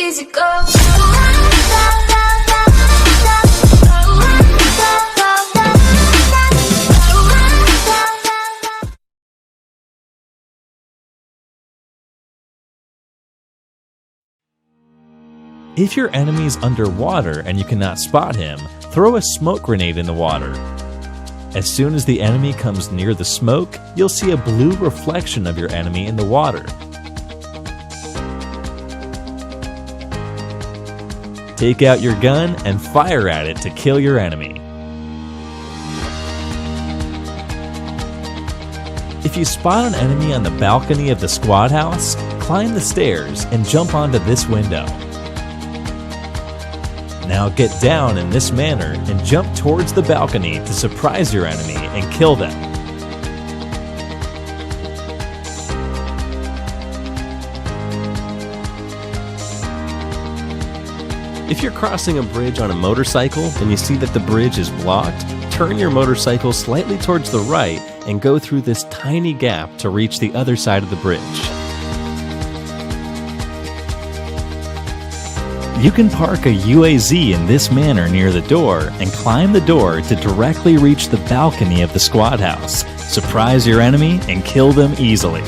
easy go. If your enemy's underwater and you cannot spot him, throw a smoke grenade in the water. As soon as the enemy comes near the smoke, you'll see a blue reflection of your enemy in the water. Take out your gun and fire at it to kill your enemy. If you spot an enemy on the balcony of the squad house, climb the stairs and jump onto this window. Now get down in this manner and jump towards the balcony to surprise your enemy and kill them. If you're crossing a bridge on a motorcycle and you see that the bridge is blocked, turn your motorcycle slightly towards the right and go through this tiny gap to reach the other side of the bridge. You can park a UAZ in this manner near the door and climb the door to directly reach the balcony of the squad house. Surprise your enemy and kill them easily.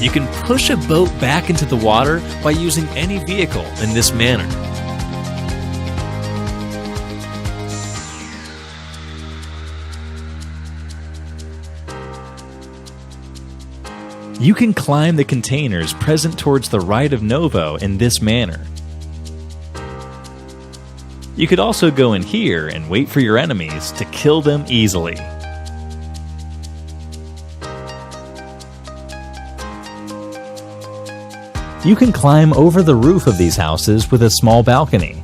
You can push a boat back into the water by using any vehicle in this manner. You can climb the containers present towards the right of Novo in this manner. You could also go in here and wait for your enemies to kill them easily. You can climb over the roof of these houses with a small balcony.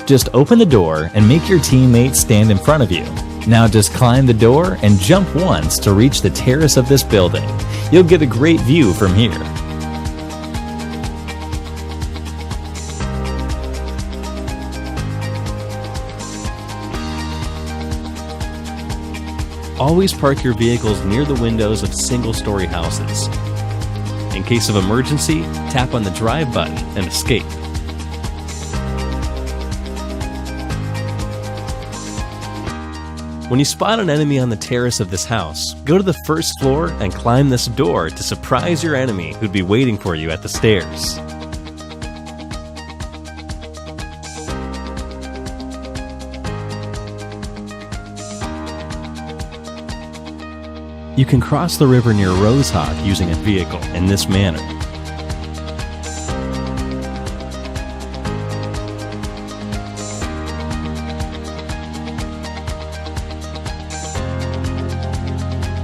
Just open the door and make your teammates stand in front of you. Now just climb the door and jump once to reach the terrace of this building. You'll get a great view from here. Always park your vehicles near the windows of single-story houses. In case of emergency, tap on the drive button and escape. When you spot an enemy on the terrace of this house, go to the first floor and climb this door to surprise your enemy who'd be waiting for you at the stairs. You can cross the river near Rosehawk using a vehicle in this manner.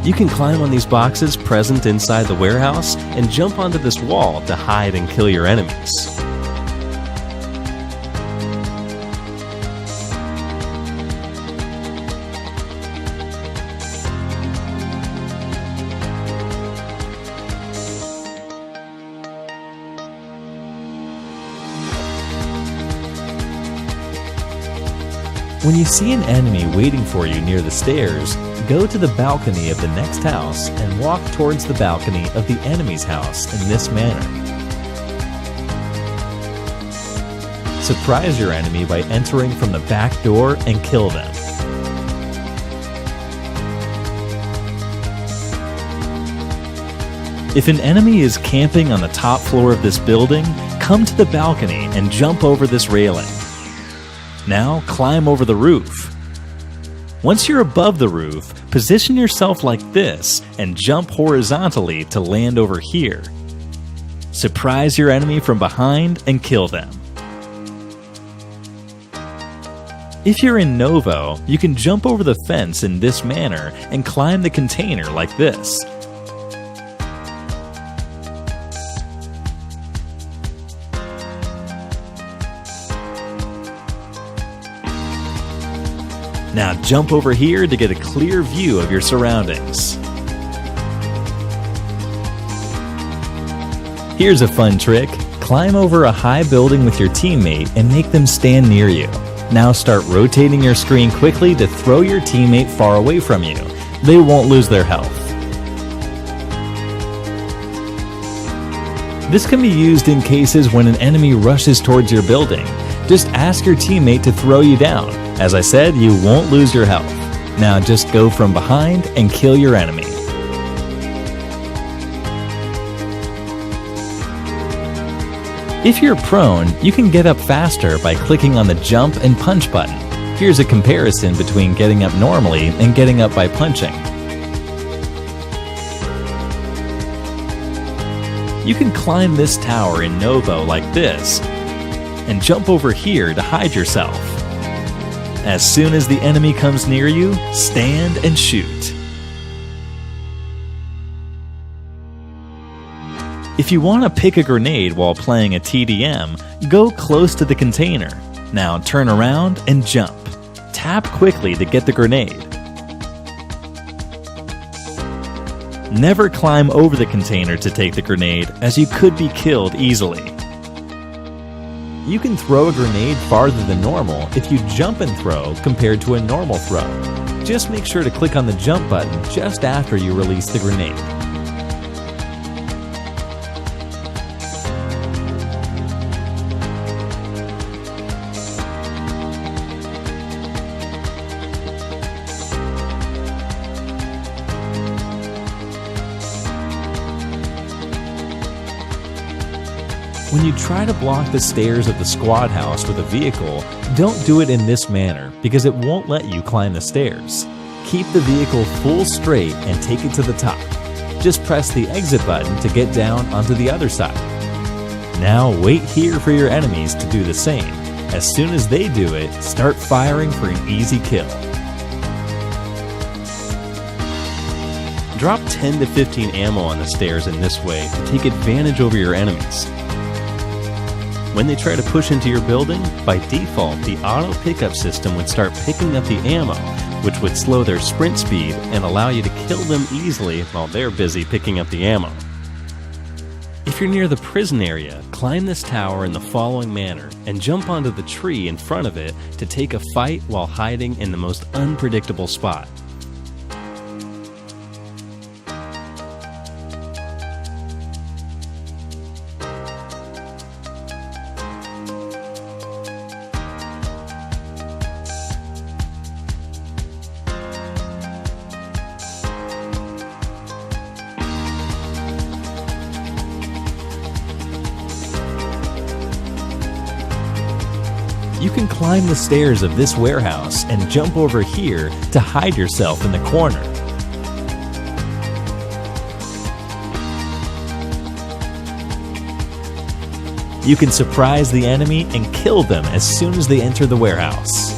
You can climb on these boxes present inside the warehouse and jump onto this wall to hide and kill your enemies. When you see an enemy waiting for you near the stairs, go to the balcony of the next house and walk towards the balcony of the enemy's house in this manner. Surprise your enemy by entering from the back door and kill them. If an enemy is camping on the top floor of this building, come to the balcony and jump over this railing. Now climb over the roof. Once you're above the roof, position yourself like this and jump horizontally to land over here. Surprise your enemy from behind and kill them. If you're in Novo, you can jump over the fence in this manner and climb the container like this. Now jump over here to get a clear view of your surroundings. Here's a fun trick. Climb over a high building with your teammate and make them stand near you. Now start rotating your screen quickly to throw your teammate far away from you. They won't lose their health. This can be used in cases when an enemy rushes towards your building. Just ask your teammate to throw you down. As I said, you won't lose your health. Now just go from behind and kill your enemy. If you're prone, you can get up faster by clicking on the jump and punch button. Here's a comparison between getting up normally and getting up by punching. You can climb this tower in Novo like this, and jump over here to hide yourself. As soon as the enemy comes near you, stand and shoot. If you want to pick a grenade while playing a TDM, go close to the container. Now turn around and jump. Tap quickly to get the grenade. Never climb over the container to take the grenade, as you could be killed easily. You can throw a grenade farther than normal if you jump and throw compared to a normal throw. Just make sure to click on the jump button just after you release the grenade. When you try to block the stairs of the squad house with a vehicle, don't do it in this manner because it won't let you climb the stairs. Keep the vehicle full straight and take it to the top. Just press the exit button to get down onto the other side. Now wait here for your enemies to do the same. As soon as they do it, start firing for an easy kill. Drop 10 to 15 ammo on the stairs in this way to take advantage over your enemies. When they try to push into your building, by default, the auto pickup system would start picking up the ammo, which would slow their sprint speed and allow you to kill them easily while they're busy picking up the ammo. If you're near the prison area, climb this tower in the following manner and jump onto the tree in front of it to take a fight while hiding in the most unpredictable spot. You can climb the stairs of this warehouse and jump over here to hide yourself in the corner. You can surprise the enemy and kill them as soon as they enter the warehouse.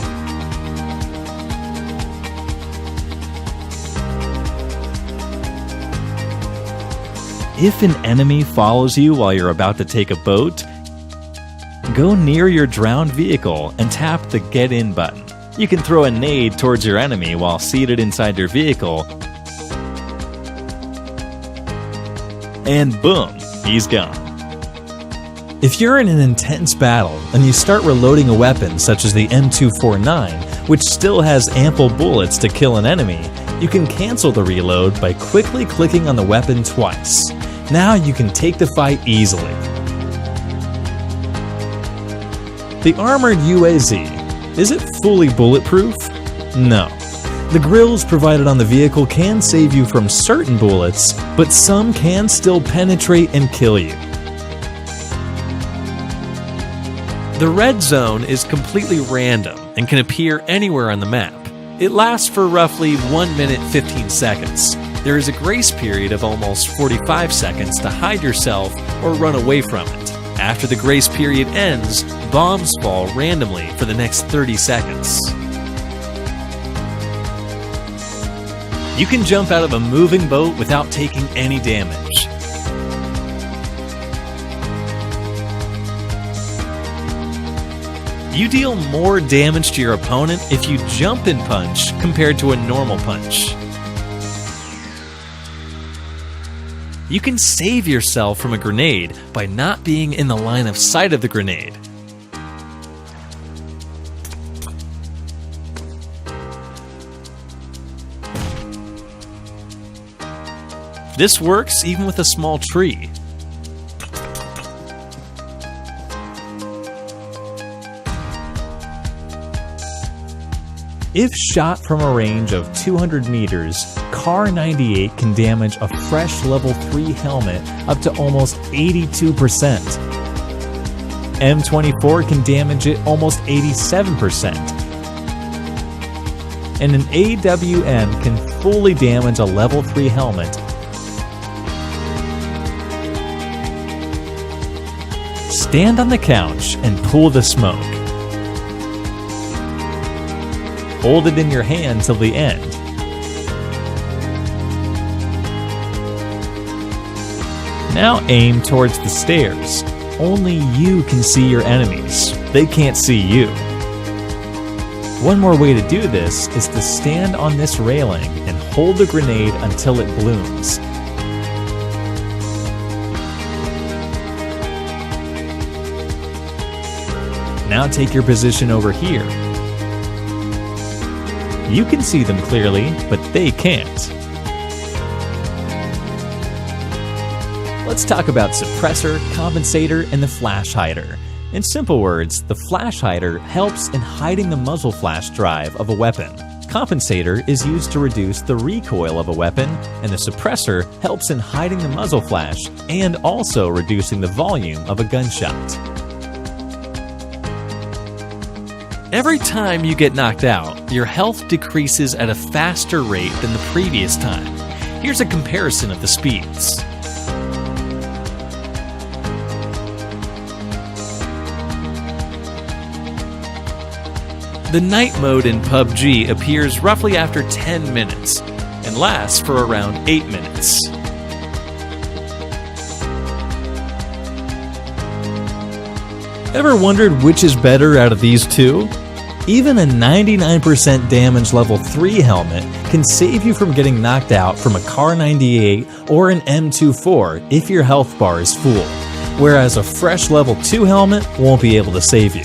If an enemy follows you while you're about to take a boat, go near your drowned vehicle and tap the Get In button. You can throw a nade towards your enemy while seated inside your vehicle, and boom, he's gone. If you're in an intense battle and you start reloading a weapon such as the M249, which still has ample bullets to kill an enemy, you can cancel the reload by quickly clicking on the weapon twice. Now you can take the fight easily. The armored UAZ, is it fully bulletproof? No. The grills provided on the vehicle can save you from certain bullets, but some can still penetrate and kill you. The red zone is completely random and can appear anywhere on the map. It lasts for roughly 1 minute 15 seconds. There is a grace period of almost 45 seconds to hide yourself or run away from it. After the grace period ends, bombs fall randomly for the next 30 seconds. You can jump out of a moving boat without taking any damage. You deal more damage to your opponent if you jump and punch compared to a normal punch. You can save yourself from a grenade by not being in the line of sight of the grenade. This works even with a small tree. If shot from a range of 200 meters, Kar 98 can damage a fresh level 3 helmet up to almost 82%. M24 can damage it almost 87%. And an AWM can fully damage a level 3 helmet. Stand on the couch and pull the smoke. Hold it in your hand till the end. Now aim towards the stairs. Only you can see your enemies. They can't see you. One more way to do this is to stand on this railing and hold the grenade until it blooms. Now take your position over here. You can see them clearly, but they can't. Let's talk about suppressor, compensator, and the flash hider. In simple words, the flash hider helps in hiding the muzzle flash drive of a weapon. Compensator is used to reduce the recoil of a weapon, and the suppressor helps in hiding the muzzle flash and also reducing the volume of a gunshot. Every time you get knocked out, your health decreases at a faster rate than the previous time. Here's a comparison of the speeds. The night mode in Pubg appears roughly after 10 minutes and lasts for around 8 minutes. Ever wondered which is better out of these two? Even a 99% damage level 3 helmet can save you from getting knocked out from a Kar 98 or an M24 if your health bar is full, whereas a fresh level 2 helmet won't be able to save you.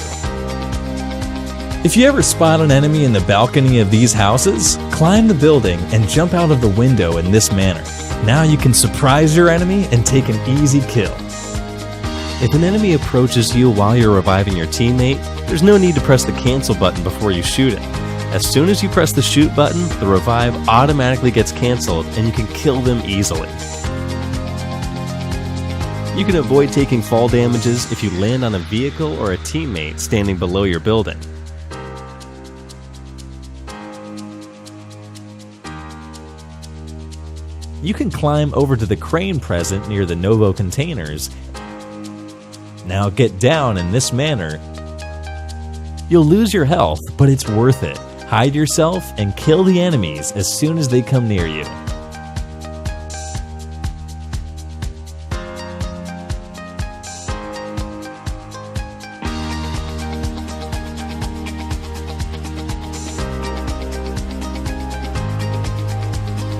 If you ever spot an enemy in the balcony of these houses, climb the building and jump out of the window in this manner. Now you can surprise your enemy and take an easy kill. If an enemy approaches you while you're reviving your teammate, there's no need to press the cancel button before you shoot him. As soon as you press the shoot button, the revive automatically gets canceled and you can kill them easily. You can avoid taking fall damages if you land on a vehicle or a teammate standing below your building. You can climb over to the crane present near the Novo containers. Now get down in this manner. You'll lose your health, but it's worth it. Hide yourself and kill the enemies as soon as they come near you.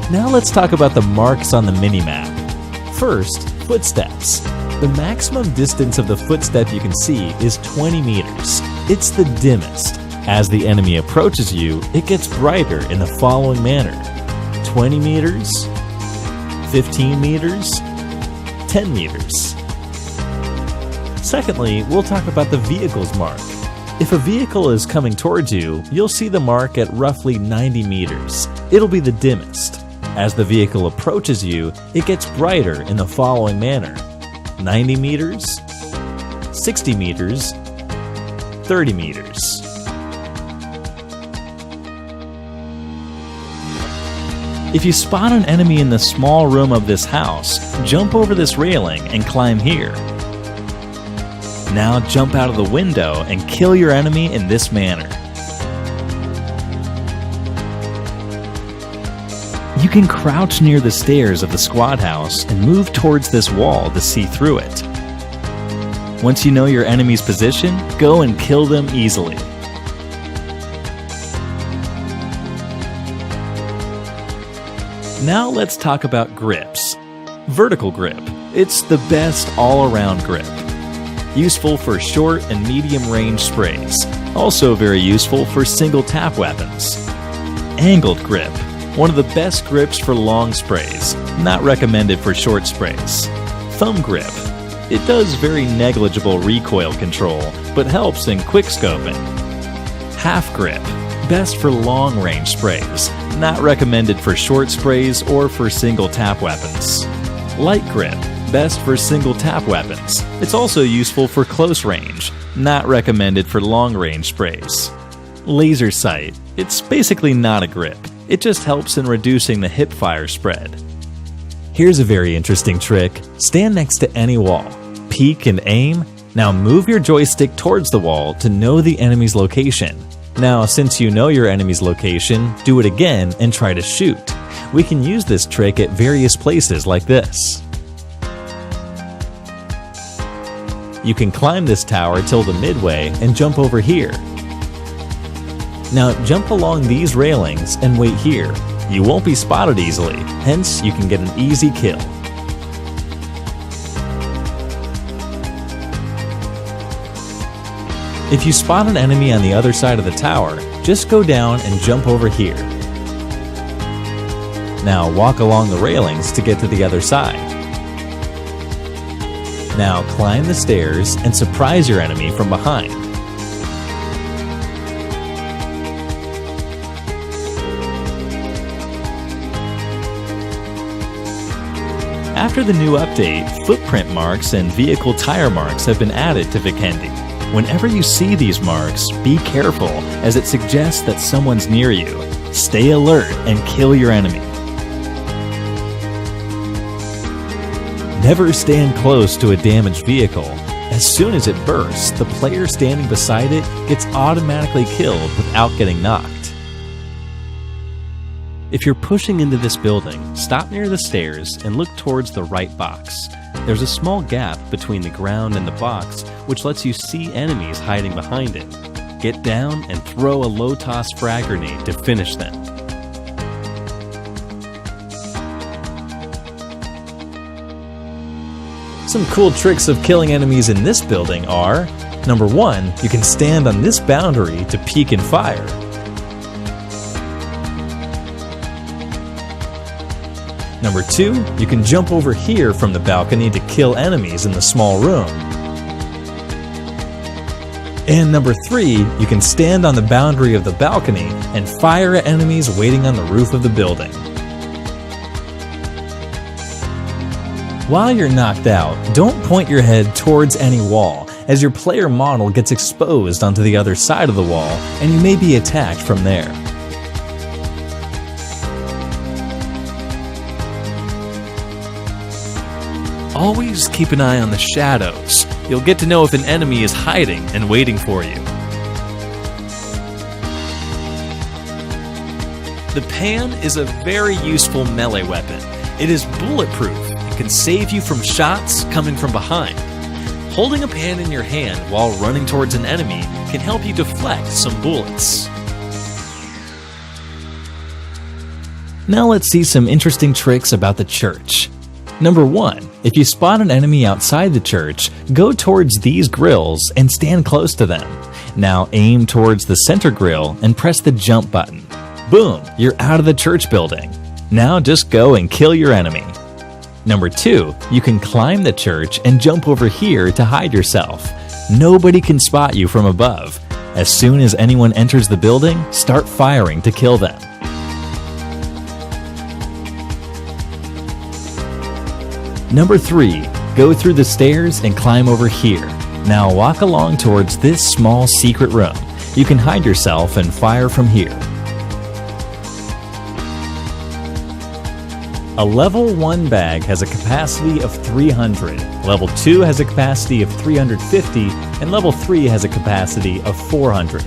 Now let's talk about the marks on the minimap. First, footsteps. The maximum distance of the footstep you can see is 20 meters. It's the dimmest. As the enemy approaches you, it gets brighter in the following manner: 20 meters, 15 meters, 10 meters. Secondly, we'll talk about the vehicle's mark. If a vehicle is coming towards you, you'll see the mark at roughly 90 meters. It'll be the dimmest. As the vehicle approaches you, it gets brighter in the following manner: 90 meters, 60 meters, 30 meters. If you spot an enemy in the small room of this house, jump over this railing and climb here. Now jump out of the window and kill your enemy in this manner. You can crouch near the stairs of the squad house and move towards this wall to see through it. Once you know your enemy's position, go and kill them easily. Now let's talk about grips. Vertical grip. It's the best all-around grip. Useful for short and medium range sprays. Also very useful for single tap weapons. Angled grip. One of the best grips for long sprays, not recommended for short sprays. Thumb grip. It does very negligible recoil control, but helps in quick scoping. Half grip. Best for long-range sprays, not recommended for short sprays or for single tap weapons. Light grip. Best for single tap weapons. It's also useful for close range, not recommended for long-range sprays. Laser sight. It's basically not a grip. It just helps in reducing the hip fire spread. Here's a very interesting trick. Stand next to any wall. Peek and aim. Now move your joystick towards the wall to know the enemy's location. Now, since you know your enemy's location, do it again and try to shoot. We can use this trick at various places like this. You can climb this tower till the midway and jump over here. Now jump along these railings and wait here. You won't be spotted easily, hence you can get an easy kill. If you spot an enemy on the other side of the tower, just go down and jump over here. Now walk along the railings to get to the other side. Now climb the stairs and surprise your enemy from behind. After the new update, footprint marks and vehicle tire marks have been added to Vikendi. Whenever you see these marks, be careful, as it suggests that someone's near you. Stay alert and kill your enemy. Never stand close to a damaged vehicle. As soon as it bursts, the player standing beside it gets automatically killed without getting knocked. If you're pushing into this building, stop near the stairs and look towards the right box. There's a small gap between the ground and the box, which lets you see enemies hiding behind it. Get down and throw a low-toss frag grenade to finish them. Some cool tricks of killing enemies in this building are: number 1, you can stand on this boundary to peek and fire. Number 2, you can jump over here from the balcony to kill enemies in the small room. And number 3, you can stand on the boundary of the balcony and fire at enemies waiting on the roof of the building. While you're knocked out, don't point your head towards any wall, as your player model gets exposed onto the other side of the wall and you may be attacked from there. Always keep an eye on the shadows. You'll get to know if an enemy is hiding and waiting for you. The pan is a very useful melee weapon. It is bulletproof and can save you from shots coming from behind. Holding a pan in your hand while running towards an enemy can help you deflect some bullets. Now let's see some interesting tricks about the church. Number 1, if you spot an enemy outside the church, go towards these grills and stand close to them. Now aim towards the center grill and press the jump button. Boom, you're out of the church building. Now just go and kill your enemy. Number 2, you can climb the church and jump over here to hide yourself. Nobody can spot you from above. As soon as anyone enters the building, start firing to kill them. Number 3, go through the stairs and climb over here. Now walk along towards this small secret room. You can hide yourself and fire from here. A level 1 bag has a capacity of 300, level 2 has a capacity of 350, and level 3 has a capacity of 400.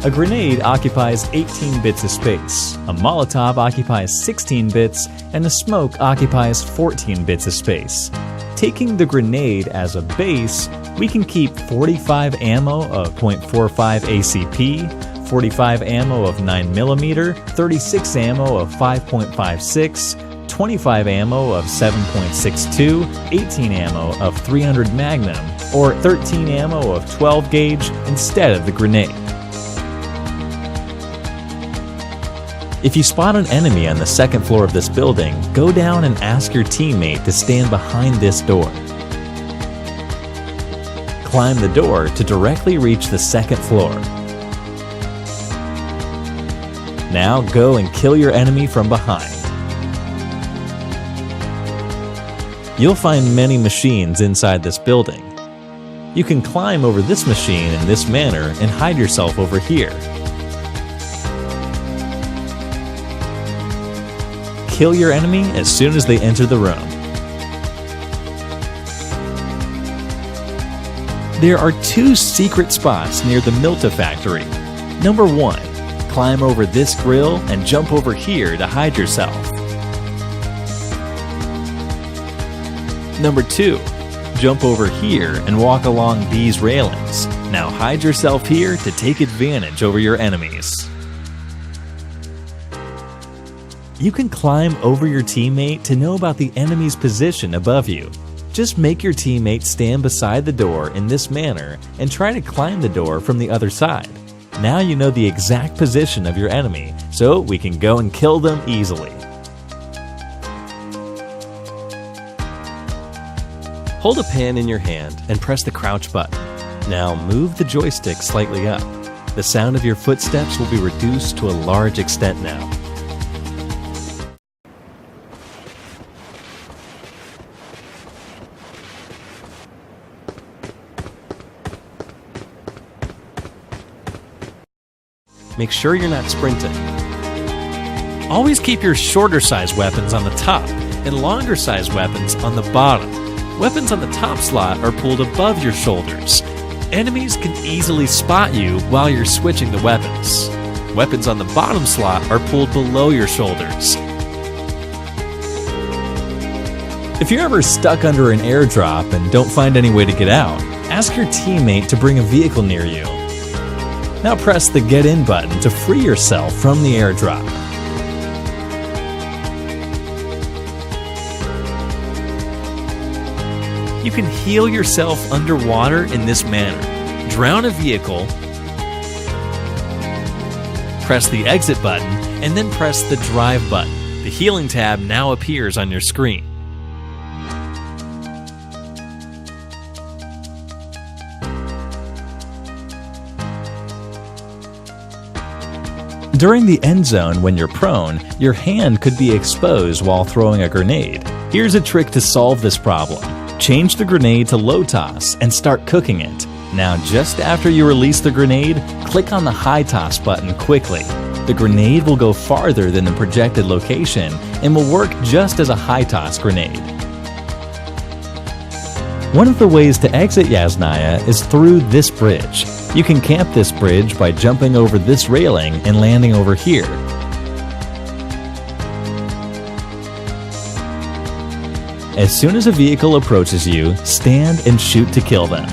A grenade occupies 18 bits of space, a Molotov occupies 16 bits, and a smoke occupies 14 bits of space. Taking the grenade as a base, we can keep 45 ammo of .45 ACP, 45 ammo of 9mm, 36 ammo of 5.56, 25 ammo of 7.62, 18 ammo of 300 Magnum, or 13 ammo of 12 gauge instead of the grenade. If you spot an enemy on the second floor of this building, go down and ask your teammate to stand behind this door. Climb the door to directly reach the second floor. Now go and kill your enemy from behind. You'll find many machines inside this building. You can climb over this machine in this manner and hide yourself over here. Kill your enemy as soon as they enter the room. There are 2 secret spots near the Milta factory. Number 1, climb over this grill and jump over here to hide yourself. Number 2, jump over here and walk along these railings. Now hide yourself here to take advantage over your enemies. You can climb over your teammate to know about the enemy's position above you. Just make your teammate stand beside the door in this manner and try to climb the door from the other side. Now you know the exact position of your enemy, so we can go and kill them easily. Hold a pen in your hand and press the crouch button. Now move the joystick slightly up. The sound of your footsteps will be reduced to a large extent now. Make sure you're not sprinting. Always keep your shorter size weapons on the top and longer size weapons on the bottom. Weapons on the top slot are pulled above your shoulders. Enemies can easily spot you while you're switching the weapons. Weapons on the bottom slot are pulled below your shoulders. If you're ever stuck under an airdrop and don't find any way to get out, ask your teammate to bring a vehicle near you. Now press the Get In button to free yourself from the airdrop. You can heal yourself underwater in this manner. Drown a vehicle, press the Exit button, and then press the Drive button. The healing tab now appears on your screen. During the end zone when you're prone, your hand could be exposed while throwing a grenade. Here's a trick to solve this problem. Change the grenade to low toss and start cooking it. Now just after you release the grenade, click on the high toss button quickly. The grenade will go farther than the projected location and will work just as a high toss grenade. One of the ways to exit Yasnaya is through this bridge. You can camp this bridge by jumping over this railing and landing over here. As soon as a vehicle approaches you, stand and shoot to kill them.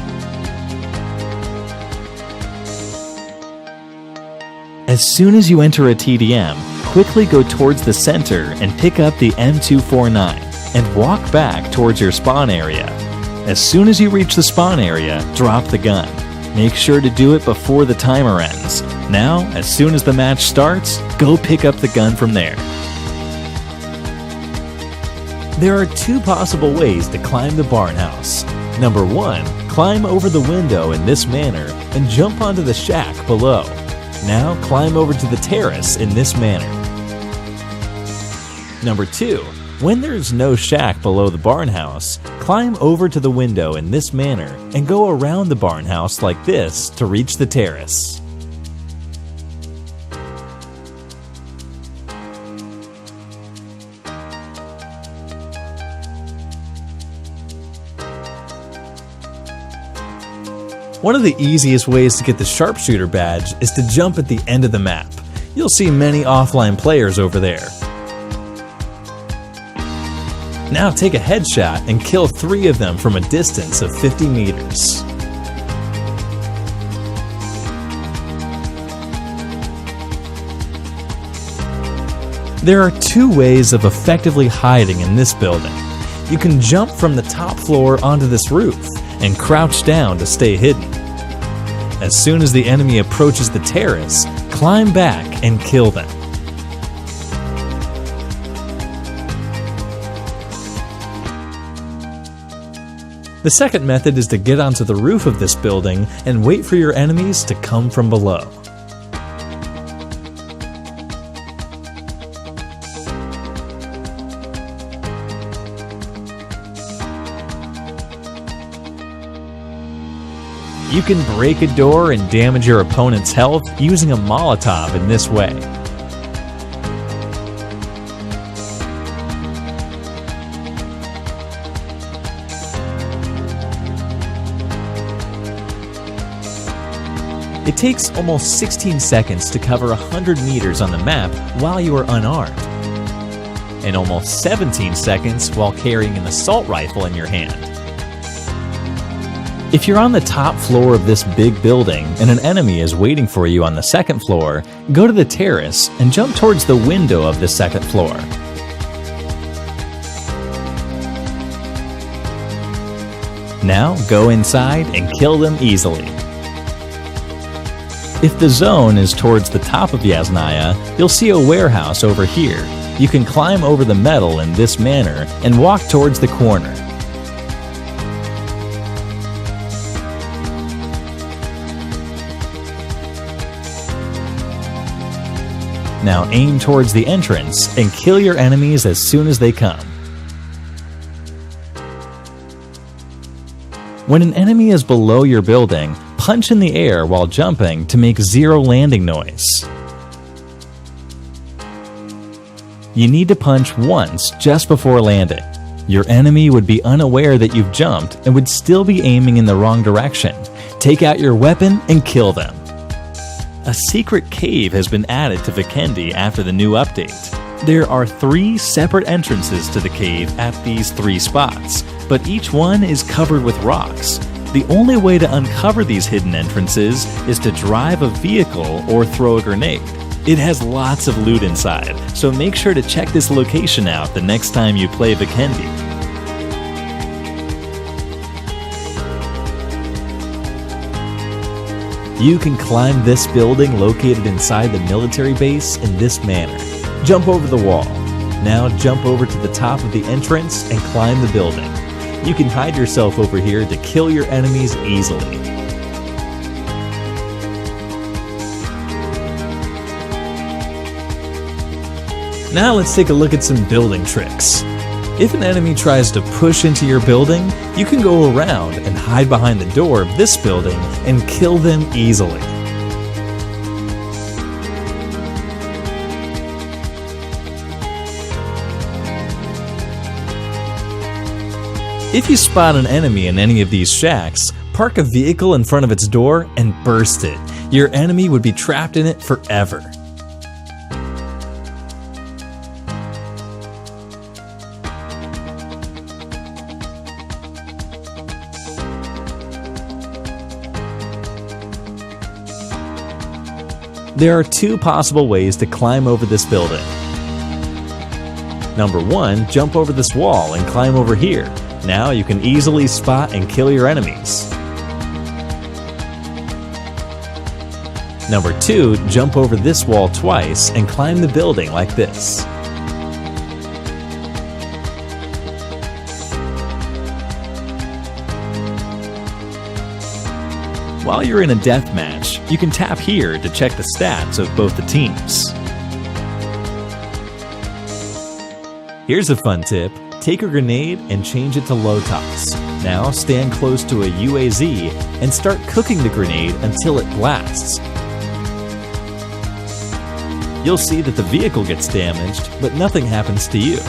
As soon as you enter a TDM, quickly go towards the center and pick up the M249 and walk back towards your spawn area. As soon as you reach the spawn area, drop the gun. Make sure to do it before the timer ends. Now, as soon as the match starts, go pick up the gun from there. There are 2 possible ways to climb the barn house. Number 1, climb over the window in this manner and jump onto the shack below. Now climb over to the terrace in this manner. Number 2, when there's no shack below the barn house, climb over to the window in this manner and go around the barn house like this to reach the terrace. One of the easiest ways to get the sharpshooter badge is to jump at the end of the map. You'll see many offline players over there. Now take a headshot and kill 3 of them from a distance of 50 meters. There are 2 ways of effectively hiding in this building. You can jump from the top floor onto this roof and crouch down to stay hidden. As soon as the enemy approaches the terrace, climb back and kill them. The second method is to get onto the roof of this building and wait for your enemies to come from below. You can break a door and damage your opponent's health using a Molotov in this way. It takes almost 16 seconds to cover 100 meters on the map while you are unarmed, and almost 17 seconds while carrying an assault rifle in your hand. If you're on the top floor of this big building and an enemy is waiting for you on the second floor, go to the terrace and jump towards the window of the second floor. Now go inside and kill them easily. If the zone is towards the top of Yasnaya, you'll see a warehouse over here. You can climb over the metal in this manner and walk towards the corner. Now aim towards the entrance and kill your enemies as soon as they come. When an enemy is below your building, punch in the air while jumping to make zero landing noise. You need to punch once just before landing. Your enemy would be unaware that you've jumped and would still be aiming in the wrong direction. Take out your weapon and kill them. A secret cave has been added to Vikendi after the new update. There are 3 separate entrances to the cave at these 3 spots, but each one is covered with rocks. The only way to uncover these hidden entrances is to drive a vehicle or throw a grenade. It has lots of loot inside, so make sure to check this location out the next time you play Vikendi. You can climb this building located inside the military base in this manner. Jump over the wall. Now jump over to the top of the entrance and climb the building. You can hide yourself over here to kill your enemies easily. Now let's take a look at some building tricks. If an enemy tries to push into your building, you can go around and hide behind the door of this building and kill them easily. If you spot an enemy in any of these shacks, park a vehicle in front of its door and burst it. Your enemy would be trapped in it forever. There are 2 possible ways to climb over this building. Number 1, jump over this wall and climb over here. Now you can easily spot and kill your enemies. Number 2, jump over this wall twice and climb the building like this. While you're in a death match, you can tap here to check the stats of both the teams. Here's a fun tip. Take a grenade and change it to low toss. Now stand close to a UAZ and start cooking the grenade until it blasts. You'll see that the vehicle gets damaged, but nothing happens to you.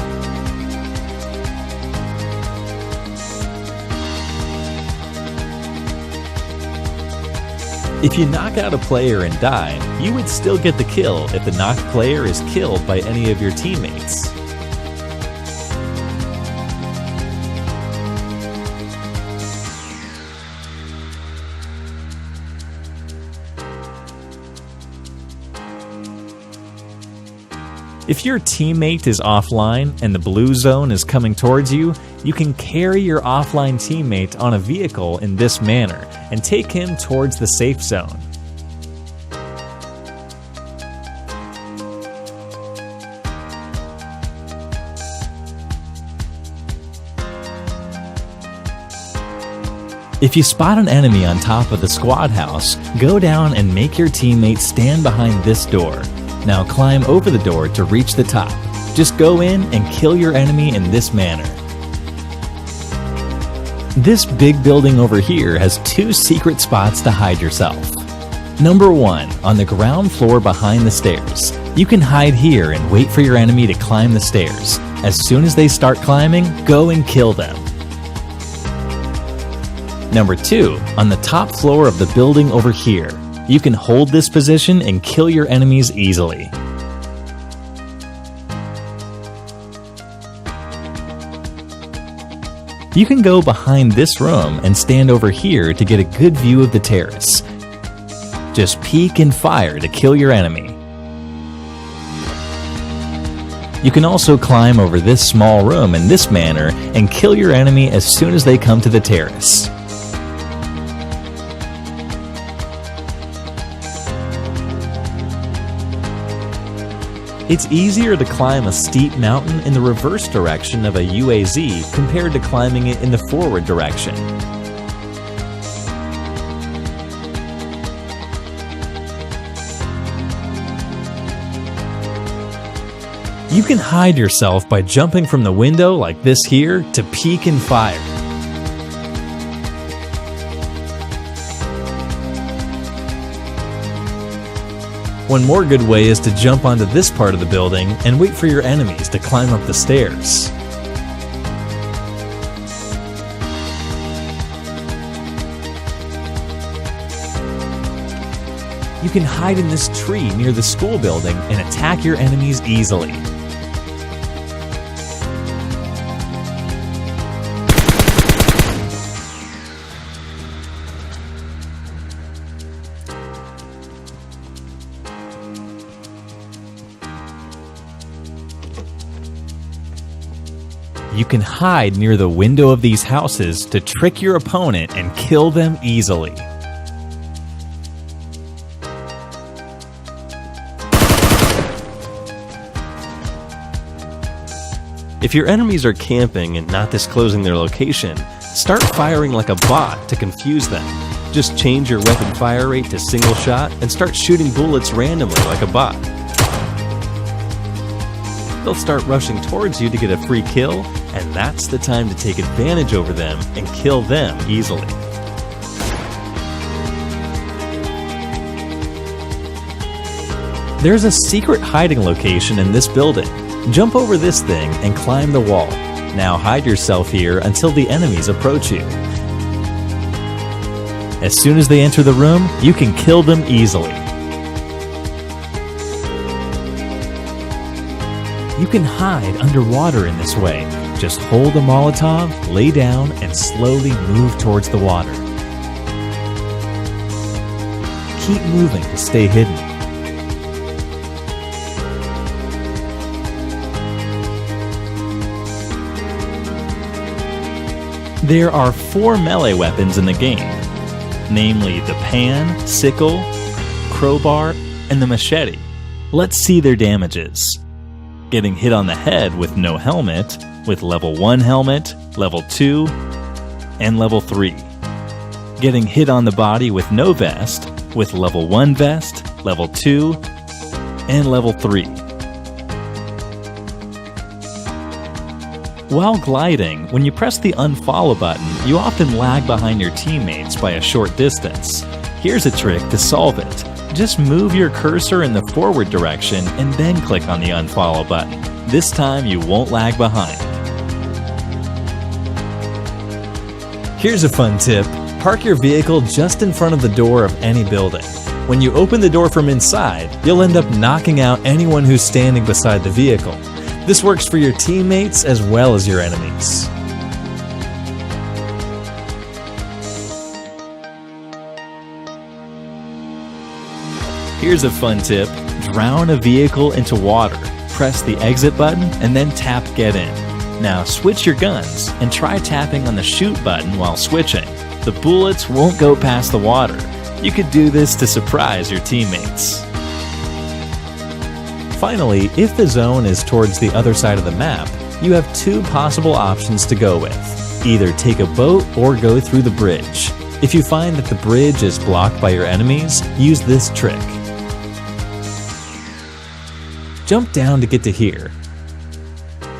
If you knock out a player and die, you would still get the kill if the knocked player is killed by any of your teammates. If your teammate is offline and the blue zone is coming towards you, you can carry your offline teammate on a vehicle in this manner and take him towards the safe zone. If you spot an enemy on top of the squad house, go down and make your teammates stand behind this door. Now climb over the door to reach the top. Just go in and kill your enemy in this manner. This big building over here has 2 secret spots to hide yourself. Number 1, on the ground floor behind the stairs. You can hide here and wait for your enemy to climb the stairs. As soon as they start climbing, go and kill them. Number 2, on the top floor of the building over here. You can hold this position and kill your enemies easily. You can go behind this room and stand over here to get a good view of the terrace. Just peek and fire to kill your enemy. You can also climb over this small room in this manner and kill your enemy as soon as they come to the terrace. It's easier to climb a steep mountain in the reverse direction of a UAZ compared to climbing it in the forward direction. You can hide yourself by jumping from the window like this here to peek and fire. One more good way is to jump onto this part of the building and wait for your enemies to climb up the stairs. You can hide in this tree near the school building and attack your enemies easily. You can hide near the window of these houses to trick your opponent and kill them easily. If your enemies are camping and not disclosing their location, start firing like a bot to confuse them. Just change your weapon fire rate to single shot and start shooting bullets randomly like a bot. They'll start rushing towards you to get a free kill, and that's the time to take advantage over them and kill them easily. There's a secret hiding location in this building. Jump over this thing and climb the wall. Now hide yourself here until the enemies approach you. As soon as they enter the room, you can kill them easily. You can hide underwater in this way. Just hold a Molotov, lay down, and slowly move towards the water. Keep moving to stay hidden. There are 4 melee weapons in the game, namely the pan, sickle, crowbar, and the machete. Let's see their damages. Getting hit on the head with no helmet, with level 1 helmet, level 2, and level 3. Getting hit on the body with no vest, with level 1 vest, level 2, and level 3. While gliding, when you press the unfollow button, you often lag behind your teammates by a short distance. Here's a trick to solve it. Just move your cursor in the forward direction and then click on the unfollow button. This time you won't lag behind. Here's a fun tip. Park your vehicle just in front of the door of any building. When you open the door from inside, you'll end up knocking out anyone who's standing beside the vehicle. This works for your teammates as well as your enemies. Here's a fun tip. Drown a vehicle into water. Press the exit button and then tap get in. Now switch your guns and try tapping on the shoot button while switching. The bullets won't go past the water. You could do this to surprise your teammates. Finally, if the zone is towards the other side of the map, you have 2 possible options to go with. Either take a boat or go through the bridge. If you find that the bridge is blocked by your enemies, use this trick. Jump down to get to here.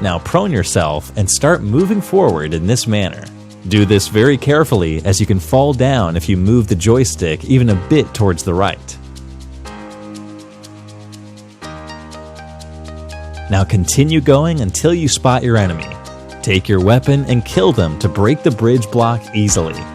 Now prone yourself and start moving forward in this manner. Do this very carefully, as you can fall down if you move the joystick even a bit towards the right. Now continue going until you spot your enemy. Take your weapon and kill them to break the bridge block easily.